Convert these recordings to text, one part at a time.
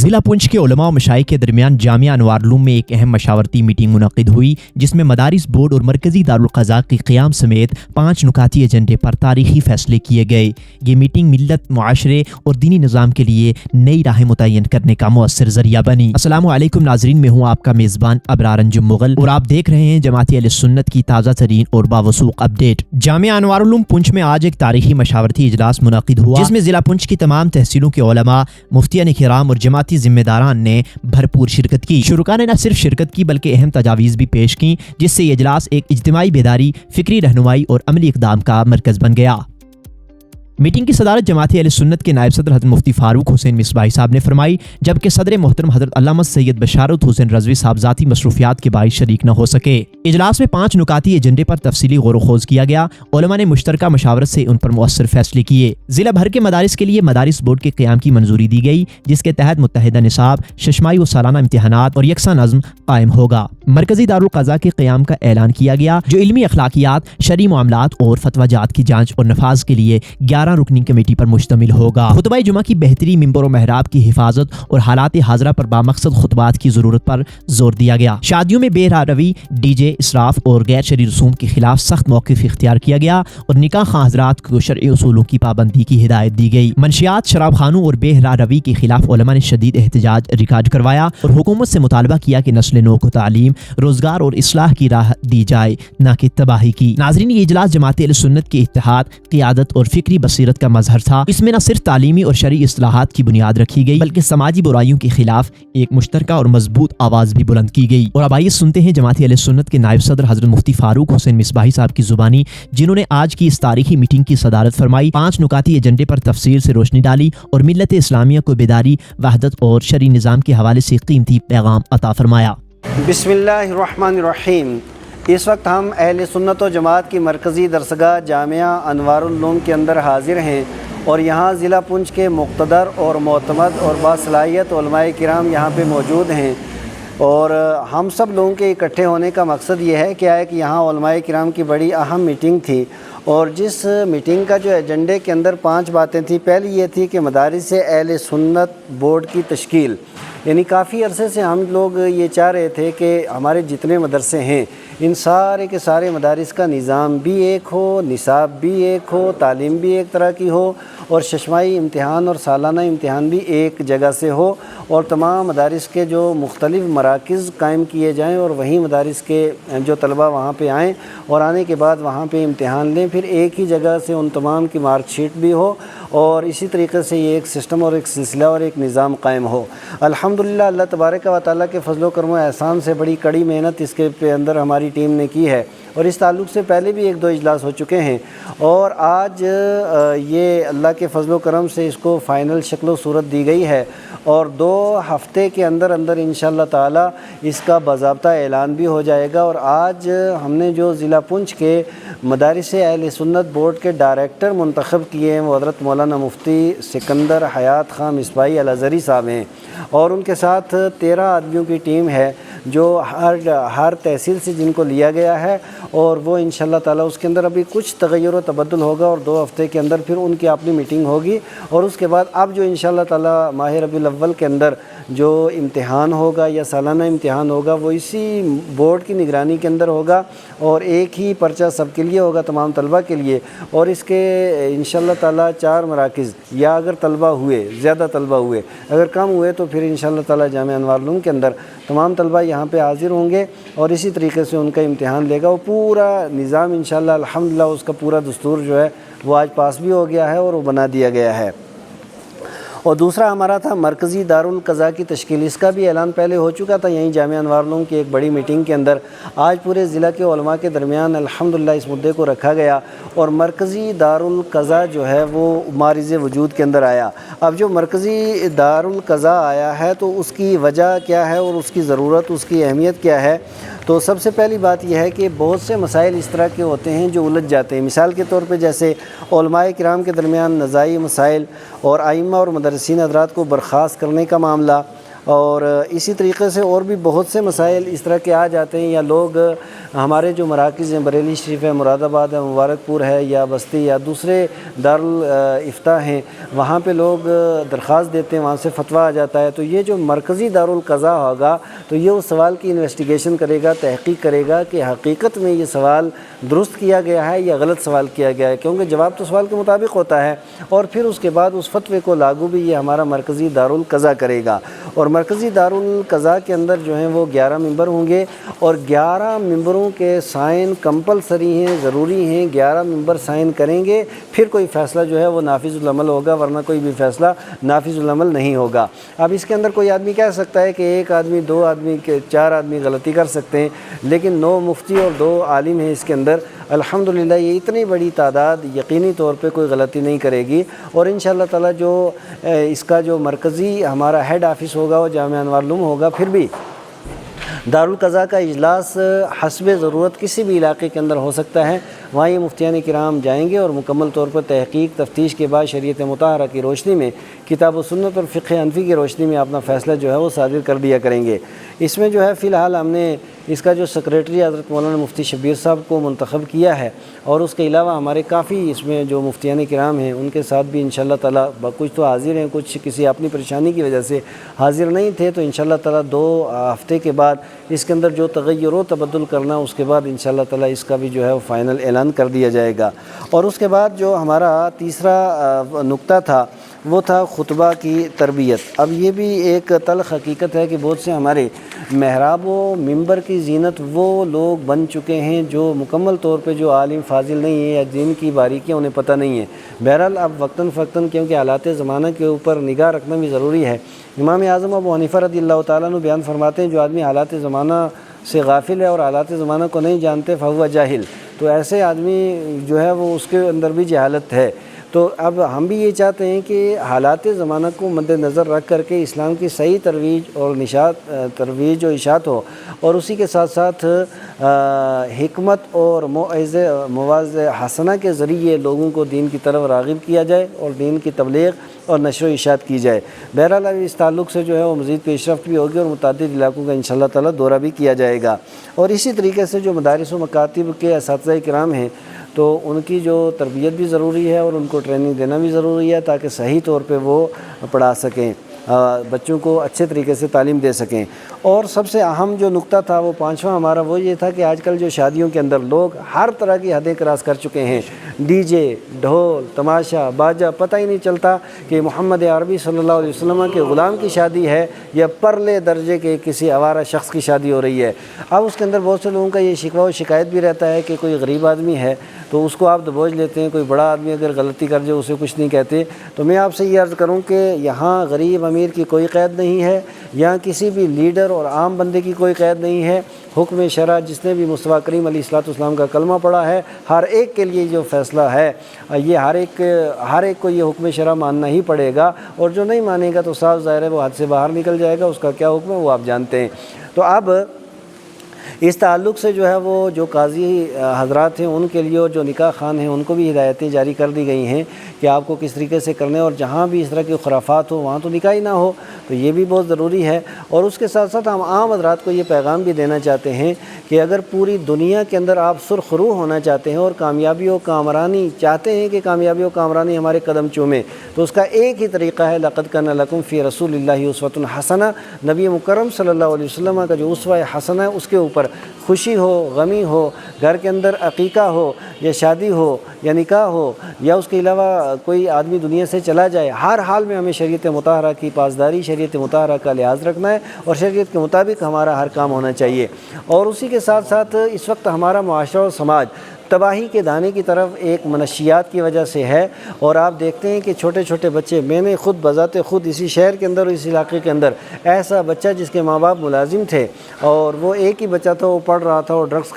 ضلع پنچ کے علماء و مشائخ کے درمیان جامعہ انوارالعلوم میں ایک اہم مشاورتی میٹنگ منعقد ہوئی، جس میں مدارس بورڈ اور مرکزی دارالقضاء کے قیام سمیت 5 نکاتی ایجنڈے پر تاریخی فیصلے کیے گئے۔ یہ میٹنگ ملت، معاشرے اور دینی نظام کے لیے نئی راہیں متعین کرنے کا مؤثر ذریعہ بنی۔ السلام علیکم ناظرین، میں ہوں آپ کا میزبان ابرار انجم مغل اور آپ دیکھ رہے ہیں جماعت اہل سنت کی تازہ ترین اور باوثوق اپڈیٹ۔ جامعہ انوارالعلوم پنچ میں آج ایک تاریخی مشاورتی اجلاس منعقد ہوا، جس میں ضلع پنچ کی تمام تحصیلوں کے علماء، مفتیان کرام اور جماعتی ذمہ داران نے بھرپور شرکت کی۔ شرکاء نے نہ صرف شرکت کی بلکہ اہم تجاویز بھی پیش کیں، جس سے یہ اجلاس ایک اجتماعی بیداری، فکری رہنمائی اور عملی اقدام کا مرکز بن گیا۔ میٹنگ کی صدارت جماعت اہل سنت کے نائب صدر حضرت مفتی فاروق حسین مصباحی صاحب نے فرمائی، جبکہ صدر محترم حضرت علامہ سید بشارت حسین رضوی صاحب ذاتی مصروفیات کے باعث شریک نہ ہو سکے۔ اجلاس میں 5 نکاتی ایجنڈے پر تفصیلی غور و خوض کیا گیا۔ علماء نے مشترکہ مشاورت سے ان پر مؤثر فیصلے کیے۔ ضلع بھر کے مدارس کے لیے مدارس بورڈ کے قیام کی منظوری دی گئی، جس کے تحت متحدہ نصاب، ششماہی و سالانہ امتحانات اور یکساں نظم قائم ہوگا۔ مرکزی دارالقضاء کے قیام کا اعلان کیا گیا، جو علمی اخلاقیات، شرعی معاملات اور فتویٰ جات کی جانچ اور نفاذ کے لیے 11 رکنی کمیٹی پر مشتمل ہوگا۔ خطبہ جمعہ کی بہتری، ممبر و محراب کی حفاظت اور حالات حاضرہ پر بامقصد خطبات کی ضرورت پر زور دیا گیا۔ شادیوں میں بے روی، ڈی جے، اسراف اور غیر شرعی رسوم کے خلاف سخت موقف اختیار کیا گیا اور نکاح خواہ حضرات کو شرعی اصولوں کی پابندی کی ہدایت دی گئی۔ منشیات، شراب خانوں اور بے روی کے خلاف علماء نے شدید احتجاج ریکارڈ کروایا اور حکومت سے مطالبہ کیا کہ نسل نو کو تعلیم، روزگار اور اصلاح کی راہ دی جائے، نہ کہ تباہی کی۔ ناظرین، یہ اجلاس جماعت اہل سنت کے اتحاد، قیادت اور فکری بصیرت کا مظہر تھا۔ اس میں نہ صرف تعلیمی اور شرعی اصلاحات کی بنیاد رکھی گئی بلکہ سماجی برائیوں کے خلاف ایک مشترکہ اور مضبوط آواز بھی بلند کی گئی۔ اور اب آئیے سنتے ہیں جماعت اہل سنت کے نائب صدر حضرت مفتی فاروق حسین مصباحی صاحب کی زبانی، جنہوں نے آج کی اس تاریخی میٹنگ کی صدارت فرمائی، 5 نکاتی ایجنڈے پر تفصیل سے روشنی ڈالی اور ملت اسلامیہ کو بیداری، وحدت اور شرعی نظام کے حوالے سے قیمتی پیغام عطا فرمایا۔ بسم اللہ الرحمن الرحیم۔ اس وقت ہم اہل سنت و جماعت کی مرکزی درسگاہ جامعہ انوارالعلوم کے اندر حاضر ہیں اور یہاں ضلع پنچ کے مقتدر اور معتمد اور باصلاحیت علماء کرام یہاں پہ موجود ہیں، اور ہم سب لوگوں کے اکٹھے ہونے کا مقصد یہ ہے کہ یہاں علماء کرام کی بڑی اہم میٹنگ تھی، اور جس میٹنگ کا جو ایجنڈے کے اندر 5 باتیں تھیں، پہلی یہ تھی کہ مدارس اہل سنت بورڈ کی تشکیل۔ یعنی کافی عرصے سے ہم لوگ یہ چاہ رہے تھے کہ ہمارے جتنے مدرسے ہیں ان سارے کے سارے مدارس کا نظام بھی ایک ہو، نصاب بھی ایک ہو، تعلیم بھی ایک طرح کی ہو، اور ششماہی امتحان اور سالانہ امتحان بھی ایک جگہ سے ہو، اور تمام مدارس کے جو مختلف مراکز قائم کیے جائیں اور وہیں مدارس کے جو طلبہ وہاں پہ آئیں اور آنے کے بعد وہاں پہ امتحان لیں، پھر ایک ہی جگہ سے ان تمام کی مارک شیٹ بھی ہو، اور اسی طریقے سے یہ ایک سسٹم اور ایک سلسلہ اور ایک نظام قائم ہو۔ الحمدللہ اللہ تبارک و تعالیٰ کے فضل و کرم و احسان سے بڑی کڑی محنت اس کے اندر ہماری ٹیم نے کی ہے، اور اس تعلق سے پہلے بھی 1-2 اجلاس ہو چکے ہیں، اور آج یہ اللہ کے فضل و کرم سے اس کو فائنل شکل و صورت دی گئی ہے، اور 2 ہفتے کے اندر انشاءاللہ تعالیٰ اس کا باضابطہ اعلان بھی ہو جائے گا۔ اور آج ہم نے جو ضلع پنچ کے مدارس اہل سنت بورڈ کے ڈائریکٹر منتخب کیے ہیں، وہ حضرت مولانا مفتی سکندر حیات خان مصباحی الازہری صاحب ہیں، اور ان کے ساتھ 13 آدمیوں کی ٹیم ہے جو ہر تحصیل سے جن کو لیا گیا ہے، اور وہ انشاءاللہ تعالیٰ اس کے اندر ابھی کچھ تغیر و تبدل ہوگا، اور 2 ہفتے کے اندر پھر ان کی اپنی میٹنگ ہوگی، اور اس کے بعد اب جو انشاءاللہ تعالیٰ ماہ ربیع الاول کے اندر جو امتحان ہوگا یا سالانہ امتحان ہوگا وہ اسی بورڈ کی نگرانی کے اندر ہوگا، اور ایک ہی پرچہ سب کے لیے ہوگا، تمام طلبہ کے لیے، اور اس کے انشاءاللہ تعالیٰ 4 مراکز، یا اگر طلبہ ہوئے، زیادہ طلبہ ہوئے، اگر کم ہوئے تو پھر انشاءاللہ تعالیٰ جامعہ انوارالعلوم کے اندر تمام طلبہ یہاں پہ حاضر ہوں گے، اور اسی طریقے سے ان کا امتحان لے گا۔ وہ پورا نظام انشاءاللہ الحمدللہ اس کا پورا دستور جو ہے وہ آج پاس بھی ہو گیا ہے اور وہ بنا دیا گیا ہے۔ اور دوسرا ہمارا تھا مرکزی دارالقضاء کی تشکیل، اس کا بھی اعلان پہلے ہو چکا تھا یہیں جامعہ انوارالعلوم کی ایک بڑی میٹنگ کے اندر۔ آج پورے ضلع کے علماء کے درمیان الحمدللہ اس مدعے کو رکھا گیا، اور مرکزی دارالقضاء جو ہے وہ معرض وجود کے اندر آیا۔ اب جو مرکزی دارالقضاء آیا ہے تو اس کی وجہ کیا ہے اور اس کی ضرورت، اس کی اہمیت کیا ہے؟ تو سب سے پہلی بات یہ ہے کہ بہت سے مسائل اس طرح کے ہوتے ہیں جو الجھ جاتے ہیں۔ مثال کے طور پہ جیسے علماء کرام کے درمیان نزاعی مسائل اور ائمہ اور مدرسین حضرات کو برخاست کرنے کا معاملہ، اور اسی طریقے سے اور بھی بہت سے مسائل اس طرح کے آ جاتے ہیں، یا لوگ ہمارے جو مراکز ہیں، بریلی شریف ہے، مراد آباد ہے، مبارک پور ہے، یا بستی یا دوسرے دارالافتاء ہیں، وہاں پہ لوگ درخواست دیتے ہیں، وہاں سے فتویٰ آ جاتا ہے۔ تو یہ جو مرکزی دارالقضاء ہوگا تو یہ اس سوال کی انویسٹیگیشن کرے گا، تحقیق کرے گا کہ حقیقت میں یہ سوال درست کیا گیا ہے یا غلط سوال کیا گیا ہے، کیونکہ جواب تو سوال کے مطابق ہوتا ہے، اور پھر اس کے بعد اس فتوے کو لاگو بھی یہ ہمارا مرکزی دارالقضاء کرے گا۔ اور مرکزی دارالقضاء کے اندر جو ہیں وہ 11 ممبر ہوں گے، اور 11 ممبروں کے سائن کمپلسری ہیں، ضروری ہیں، 11 ممبر سائن کریں گے، پھر کوئی فیصلہ جو ہے وہ نافذ العمل ہوگا، ورنہ کوئی بھی فیصلہ نافذ العمل نہیں ہوگا۔ اب اس کے اندر کوئی آدمی کہہ سکتا ہے کہ ایک آدمی، دو آدمی، 4 آدمی غلطی کر سکتے ہیں، لیکن 9 مفتی اور 2 عالم ہیں اس کے اندر، الحمدللہ یہ اتنی بڑی تعداد یقینی طور پہ کوئی غلطی نہیں کرے گی۔ اور انشاءاللہ تعالی جو اس کا جو مرکزی ہمارا ہیڈ آفس ہوگا وہ جامعہ انوار العلوم ہوگا۔ پھر بھی دارالقضاء کا اجلاس حسب ضرورت کسی بھی علاقے کے اندر ہو سکتا ہے، وہاں یہ مفتیان کرام جائیں گے اور مکمل طور پر تحقیق تفتیش کے بعد شریعت مطہرہ کی روشنی میں، کتاب و سنت اور فقہ حنفی کی روشنی میں اپنا فیصلہ جو ہے وہ صادر کر دیا کریں گے۔ اس میں جو ہے فی الحال ہم نے اس کا جو سیکریٹری حضرت مولانا مفتی شبیر صاحب کو منتخب کیا ہے، اور اس کے علاوہ ہمارے کافی اس میں جو مفتیان کرام ہیں ان کے ساتھ بھی انشاءاللہ تعالیٰ کچھ تو حاضر ہیں، کچھ کسی اپنی پریشانی کی وجہ سے حاضر نہیں تھے، تو انشاءاللہ تعالیٰ 2 ہفتے کے بعد اس کے اندر جو تغیر و تبدل کرنا، اس کے بعد انشاءاللہ تعالیٰ اس کا بھی جو ہے وہ فائنل اعلان کر دیا جائے گا۔ اور اس کے بعد جو ہمارا تیسرا نقطہ تھا وہ تھا خطبہ کی تربیت۔ اب یہ بھی ایک تلخ حقیقت ہے کہ بہت سے ہمارے محراب و ممبر کی زینت وہ لوگ بن چکے ہیں جو مکمل طور پہ جو عالم فاضل نہیں ہیں، یا جن کی باریکیاں انہیں پتہ نہیں ہیں۔ بہرحال اب وقتاً فوقتاً کیونکہ حالات زمانہ کے اوپر نگاہ رکھنا بھی ضروری ہے۔ امام اعظم ابو حنیفہ رضی اللہ تعالیٰ عنہ بیان فرماتے ہیں جو آدمی حالات زمانہ سے غافل ہے اور حالات زمانہ کو نہیں جانتے فہو جاہل، تو ایسے آدمی جو ہے وہ اس کے اندر بھی جہالت ہے۔ تو اب ہم بھی یہ چاہتے ہیں کہ حالات زمانہ کو مد نظر رکھ کر کے اسلام کی صحیح ترویج و اشاعت ہو، اور اسی کے ساتھ ساتھ حکمت اور مواعظ حسنہ کے ذریعے لوگوں کو دین کی طرف راغب کیا جائے اور دین کی تبلیغ اور نشر و اشاعت کی جائے۔ بہرحال اب اس تعلق سے جو ہے وہ مزید پیش رفت بھی ہوگی اور متعدد علاقوں کا انشاءاللہ تعالیٰ دورہ بھی کیا جائے گا۔ اور اسی طریقے سے جو مدارس و مکاتب کے اساتذہ کرام ہیں تو ان کی جو تربیت بھی ضروری ہے اور ان کو ٹریننگ دینا بھی ضروری ہے تاکہ صحیح طور پہ وہ پڑھا سکیں، بچوں کو اچھے طریقے سے تعلیم دے سکیں۔ اور سب سے اہم جو نقطہ تھا وہ 5واں ہمارا وہ یہ تھا کہ آج کل جو شادیوں کے اندر لوگ ہر طرح کی حدیں کراس کر چکے ہیں، ڈی جے، ڈھول، تماشا، باجا، پتہ ہی نہیں چلتا کہ محمد عربی صلی اللہ علیہ وسلم کے غلام کی شادی ہے یا پرلے درجے کے کسی آوارہ شخص کی شادی ہو رہی ہے۔ اب اس کے اندر بہت سے لوگوں کا یہ شکوہ و شکایت بھی رہتا ہے کہ کوئی غریب آدمی ہے تو اس کو آپ دبوچ لیتے ہیں، کوئی بڑا آدمی اگر غلطی کر جائے اسے کچھ نہیں کہتے۔ تو میں آپ سے یہ عرض کروں کہ یہاں غریب امیر کی کوئی قید نہیں ہے، یہاں کسی بھی لیڈر اور عام بندے کی کوئی قید نہیں ہے۔ حکم شرع جس نے بھی مصطفیٰ کریم علیہ الصلوۃ والسلام کا کلمہ پڑھا ہے، ہر ایک کے لیے جو فیصلہ ہے یہ ہر ایک کو یہ حکم شرع ماننا ہی پڑے گا، اور جو نہیں مانے گا تو صاف ظاہر ہے وہ حد سے باہر نکل جائے گا، اس کا کیا حکم ہے وہ آپ جانتے ہیں۔ تو اب اس تعلق سے جو ہے وہ جو قاضی حضرات ہیں ان کے لیے اور جو نکاح خان ہیں ان کو بھی ہدایتیں جاری کر دی گئی ہیں کہ آپ کو کس طریقے سے کرنے، اور جہاں بھی اس طرح کی خرافات ہو وہاں تو نکاح ہی نہ ہو، تو یہ بھی بہت ضروری ہے۔ اور اس کے ساتھ ساتھ ہم عام حضرات کو یہ پیغام بھی دینا چاہتے ہیں کہ اگر پوری دنیا کے اندر آپ سرخ رو ہونا چاہتے ہیں اور کامیابی و کامرانی چاہتے ہیں کہ کامیابی و کامرانی ہمارے قدم چومے، تو اس کا ایک ہی طریقہ ہے لقد کان لکم فی رسول اللہ اسوۃ حسنہ۔ نبی مکرم صلی اللہ علیہ وسلم کا جو اسوہ حسنہ ہے اس کے اوپر خوشی ہو، غمی ہو، گھر کے اندر عقیقہ ہو یا شادی ہو یا نکاح ہو یا اس کے علاوہ کوئی آدمی دنیا سے چلا جائے، ہر حال میں ہمیں شریعت مطہرہ کی پاسداری، شریعت مطہرہ کا لحاظ رکھنا ہے اور شریعت کے مطابق ہمارا ہر کام ہونا چاہیے۔ اور اسی کے ساتھ ساتھ اس وقت ہمارا معاشرہ اور سماج تباہی کے دانے کی طرف ایک منشیات کی وجہ سے ہے، اور آپ دیکھتے ہیں کہ چھوٹے چھوٹے بچے، میں نے خود بذات خود اسی شہر کے اندر، اس علاقے کے اندر ایسا بچہ جس کے ماں باپ ملازم تھے اور وہ ایک ہی بچہ تھا، وہ پڑھ رہا تھا اور ڈرگس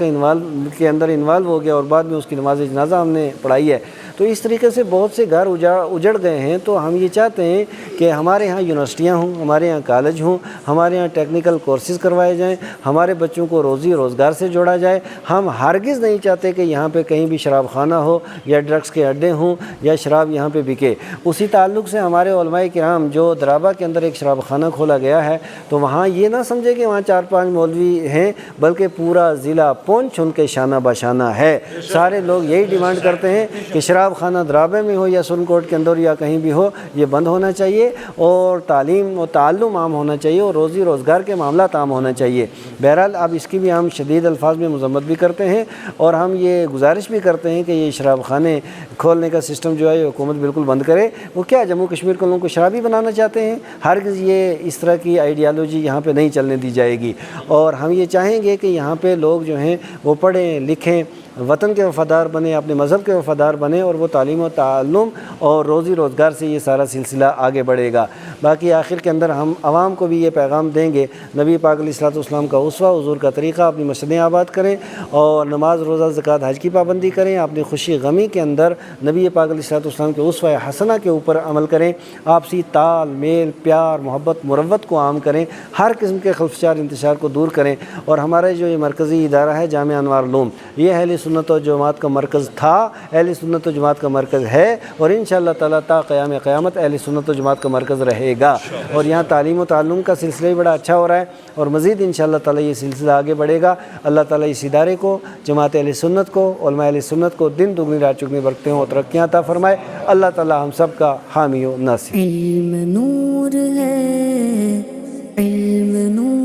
کے اندر انوالو ہو گیا اور بعد میں اس کی نماز جنازہ ہم نے پڑھائی ہے۔ تو اس طریقے سے بہت سے گھر اجڑ گئے ہیں۔ تو ہم یہ چاہتے ہیں کہ ہمارے ہاں یونیورسٹیاں ہوں، ہمارے یہاں کالج ہوں، ہمارے یہاں ٹیکنیکل کورسز کروائے جائیں، ہمارے بچوں کو روزی روزگار سے جوڑا جائے۔ ہم ہرگز نہیں چاہتے کہ یہاں پہ کہیں بھی شراب خانہ ہو یا ڈرگس کے اڈے ہوں یا شراب یہاں پہ بکے۔ اسی تعلق سے ہمارے علماء کرام جو درابہ کے اندر ایک شراب خانہ کھولا گیا ہے تو وہاں یہ نہ سمجھے کہ وہاں 4-5 مولوی ہیں، بلکہ پورا ضلع پونچھ ان کے شانہ بشانہ ہے۔ سارے لوگ یہی ڈیمانڈ کرتے ہیں کہ شراب خانہ درابے میں ہو یا سن کوٹ کے اندر یا کہیں بھی ہو، یہ بند ہونا چاہیے اور تعلیم و تعلم عام ہونا چاہیے اور روزی روزگار کے معاملات عام ہونا چاہیے۔ بہرحال اب اس کی بھی ہم شدید الفاظ میں مذمت بھی کرتے ہیں اور ہم یہ گزارش بھی کرتے ہیں کہ یہ شراب خانے کھولنے کا سسٹم جو ہے یہ حکومت بالکل بند کرے۔ وہ کیا جموں کشمیر کو لوگوں کو شرابی بنانا چاہتے ہیں؟ ہرگز یہ اس طرح کی آئیڈیالوجی یہاں پہ نہیں چلنے دی جائے گی، اور ہم یہ چاہیں گے کہ یہاں پہ لوگ جو ہیں وہ پڑھیں لکھیں، وطن کے وفادار بنیں، اپنے مذہب کے وفادار بنیں، اور وہ تعلیم و تعلم اور روزی روزگار سے یہ سارا سلسلہ آگے بڑھے گا۔ باقی آخر کے اندر ہم عوام کو بھی یہ پیغام دیں گے، نبی پاک علیہ الصلوۃ والسلام کا اسوہ حضور کا طریقہ اپنی مسجدیں آباد کریں اور نماز روزہ زکوٰۃ حج کی پابندی کریں، اپنی خوشی غمی کے اندر نبی پاک علیہ الصلوۃ والسلام کے اسوہ حسنہ کے اوپر عمل کریں، آپسی تال میل پیار محبت مروت کو عام کریں، ہر قسم کے خلفشار انتشار کو دور کریں، اور ہمارا جو یہ مرکزی ادارہ ہے جامعہ انوار العلوم، یہ اہل سنت و جماعت کا مرکز تھا، اہل سنت و جماعت کا مرکز ہے، اور انشاءاللہ تعالیٰ تا قیام قیامت اہل سنت و جماعت کا مرکز رہے گا۔ اور یہاں تعلیم و تعلم کا سلسلہ بھی بڑا اچھا ہو رہا ہے اور مزید انشاءاللہ تعالیٰ یہ سلسلہ آگے بڑھے گا۔ اللہ تعالیٰ اس ادارے کو، جماعت اہل سنت کو، علماء اہل سنت کو دن دگنی رات چگنی برکتیں اور ترقیاں عطا فرمائے۔ اللہ تعالیٰ ہم سب کا حامی و ناصر۔ علم نور ہے، علم نور